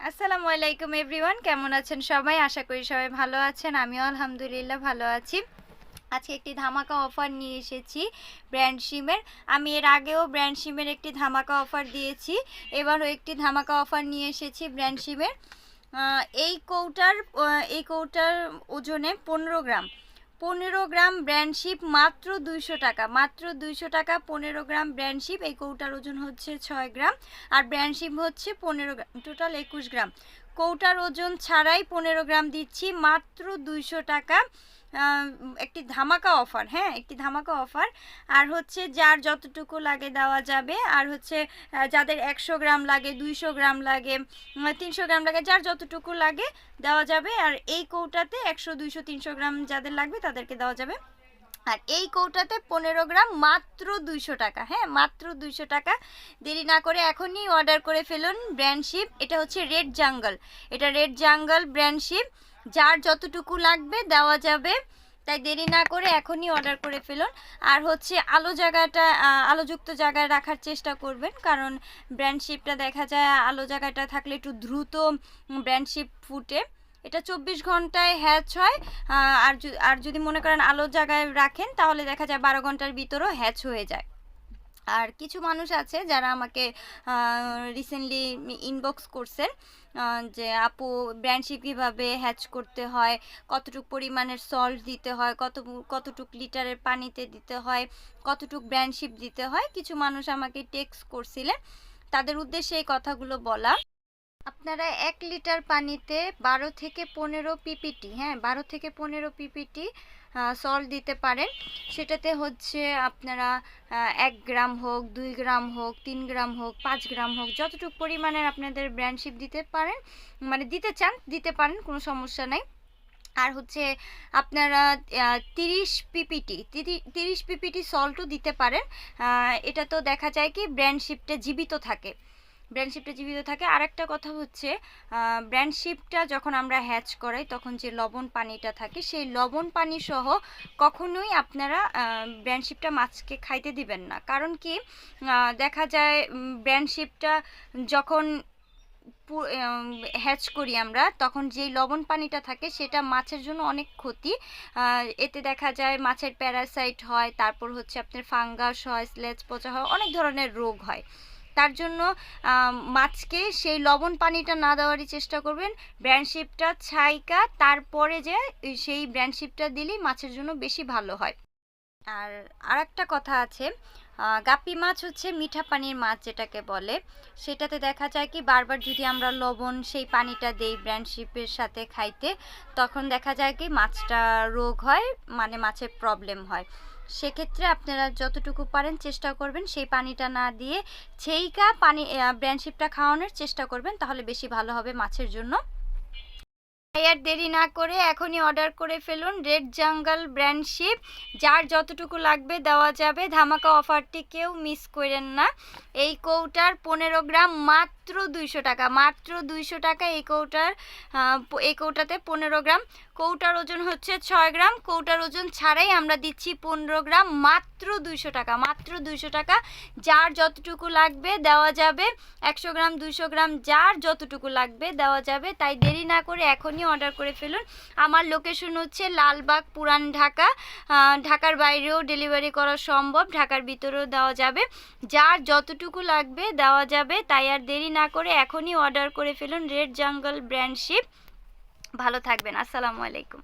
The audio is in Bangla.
আসসালামু আলাইকুম এভরিওয়ান, কেমন আছেন সবাই? আশা করি সবাই ভালো আছেন। আমিও আলহামদুলিল্লাহ ভালো আছি। আজকে একটি ধামাকা অফার নিয়ে এসেছি ব্র্যান্ড সিমের। আমি এর আগেও ব্র্যান্ড সিমের একটি ধামাকা অফার দিয়েছি, এবারও একটি ধামাকা অফার নিয়ে এসেছি ব্র্যান্ড সিমের। এই কৌটার ওজনে 15 গ্রাম। 15 গ্রাম ব্র্যান্ডশিপ মাত্র 200 টাকা, মাত্র 200 টাকা 15 গ্রাম ব্র্যান্ডশিপ। এই কৌটার ওজন হচ্ছে 6 গ্রাম আর ব্র্যান্ডশিপ হচ্ছে 15 গ্রাম, টোটাল 21 গ্রাম। কৌটার ওজন ছাড়াই 15 গ্রাম দিচ্ছি মাত্র 200 টাকা। একটি ধামাকা অফার, হ্যাঁ একটি ধামাকা অফার। আর হচ্ছে যার যতটুকু লাগে দেওয়া যাবে। আর হচ্ছে যাদের 100 গ্রাম লাগে, 200 গ্রাম লাগে, 300 গ্রাম লাগে, যার যতটুকু লাগে দেওয়া যাবে। আর এই কৌটাতে 100, 200, 300 গ্রাম যাদের লাগবে তাদেরকে দেওয়া যাবে। আর এই কৌটাতে 15 গ্রাম মাত্র 200 টাকা, হ্যাঁ মাত্র 200 টাকা। দেরি না করে এখনই অর্ডার করে ফেলুন ব্র্যান্ডশিপ। এটা হচ্ছে রেড জাঙ্গল, এটা রেড জাঙ্গল ব্র্যান্ডশিপ। যার যতটুকু লাগবে দেওয়া যাবে, তাই দেরি না করে এখনই অর্ডার করে ফেলুন। আর হচ্ছে আলোযুক্ত জায়গায় রাখার চেষ্টা করবেন, কারণ ব্র্যান্ডশিপটা দেখা যায় আলো জায়গাটা থাকলে একটু দ্রুত ব্র্যান্ডশিপ ফুটে। এটা 24 ঘন্টায় হ্যাচ হয়। আর যদি মনে করেন আলো জায়গায় রাখেন তাহলে দেখা যায় 12 ঘন্টার ভিতরও হ্যাচ হয়ে যায়। আর কিছু মানুষ আছে যারা আমাকে রিসেন্টলি ইনবক্স করছেন যে আপু ব্র্যান্ডশিপ কীভাবে হ্যাচ করতে হয়, কতটুক পরিমাণের সল্ট দিতে হয়, কতটুক লিটারের পানিতে দিতে হয়, কতটুক ব্র্যান্ডশিপ দিতে হয়। কিছু মানুষ আমাকে টেক্সট করছিলেন, তাদের উদ্দেশ্যে এই কথাগুলো বলা। আপনারা 1 লিটার পানিতে 12 থেকে 15 পিপিটি, হ্যাঁ 12 থেকে 15 পিপিটি সল্ট দিতে পারেন। সেটাতে হচ্ছে আপনারা 1 গ্রাম হোক, 2 গ্রাম হোক, 3 গ্রাম হোক, 5 গ্রাম হোক, যতটুকু পরিমাণের আপনাদের ব্র্যান্ডশিপ দিতে পারেন, মানে দিতে চান দিতে পারেন, কোনো সমস্যা নাই। আর হচ্ছে আপনারা 30 পিপিটি 30 পিপিটি সল্টও দিতে পারেন। এটা তো দেখা যায় কি ব্র্যান্ডশিপটা জীবিত থাকে, ব্র্যান্ডশিপটা জীবিত থাকে। আরেকটা কথা হচ্ছে ব্র্যান্ডশিপটা যখন আমরা হ্যাচ করাই তখন যে লবণ পানিটা থাকে, সেই লবণ পানি সহ কখনোই আপনারা ব্র্যান্ডশিপটা মাছকে খাইতে দিবেন না। কারণ কি দেখা যায় ব্র্যান্ডশিপটা যখন হ্যাচ করি আমরা, তখন যেই লবণ পানিটা থাকে সেটা মাছের জন্য অনেক ক্ষতি। এতে দেখা যায় মাছের প্যারাসাইট হয়, তারপর হচ্ছে আপনার ফাঙ্গাস হয়, স্লেজ পচা হয়, অনেক ধরনের রোগ হয়। তার জন্য মাছকে সেই লবণ পানিটা না দেওয়ারই চেষ্টা করবেন। ব্র্যান্ডশিপটা ছাইকা তারপরে যে সেই ব্র্যান্ডশিপটা দিলেই মাছের জন্য বেশি ভালো হয়। আর আরেকটা কথা আছে, গাপ্পি মাছ হচ্ছে মিঠা পানির মাছ যেটাকে বলে। সেটাতে দেখা যায় কি বারবার যদি আমরা লবণ সেই পানিটা দেই ব্র্যান্ডশিপের সাথে খাইতে, তখন দেখা যায় কি মাছটা রোগ হয়, মানে মাছের প্রবলেম হয়। সেক্ষেত্রে আপনারা যতটুকু পারেন চেষ্টা করবেন সেই পানিটা না দিয়ে ছেইকা পানি ব্র্যান্ডশিপটা খাওয়ানোর চেষ্টা করবেন, তাহলে বেশি ভালো হবে মাছের জন্য। আর দেরি না করে এখনই অর্ডার করে ফেলুন রেড জাঙ্গল ব্র্যান্ডশিপ। যার যতটুকু লাগবে দেওয়া যাবে। ধামাকা অফারটি কেউ মিস করেন না। এই কৌটার 15 গ্রাম মাত্র 200 টাকা, মাত্র 200 টাকা এই কৌটাতে 15 গ্রাম। কৌটার ওজন হচ্ছে 6 গ্রাম। কৌটার ওজন ছাড়াই আমরা দিচ্ছি 15 গ্রাম মাত্র 200 টাকা, মাত্র 200 টাকা। যার যতটুকু লাগবে দেওয়া যাবে, 100 গ্রাম, 200 গ্রাম, যার যতটুকু লাগবে দেওয়া যাবে। তাই দেরি না করে এখনই অর্ডার করে ফেলুন। আমার লোকেশন হচ্ছে লালবাগ, পুরান ঢাকা। ঢাকার বাইরেও ডেলিভারি করা সম্ভব, ঢাকার ভিতরেও দেওয়া যাবে। যার যতটুকু লাগবে দেওয়া যাবে। তাই আর দেরি না করে এখনই অর্ডার করে ফেলুন রেড জাঙ্গল ব্র্যান্ডশিপ। ভালো থাকবেন, আসসালামু আলাইকুম।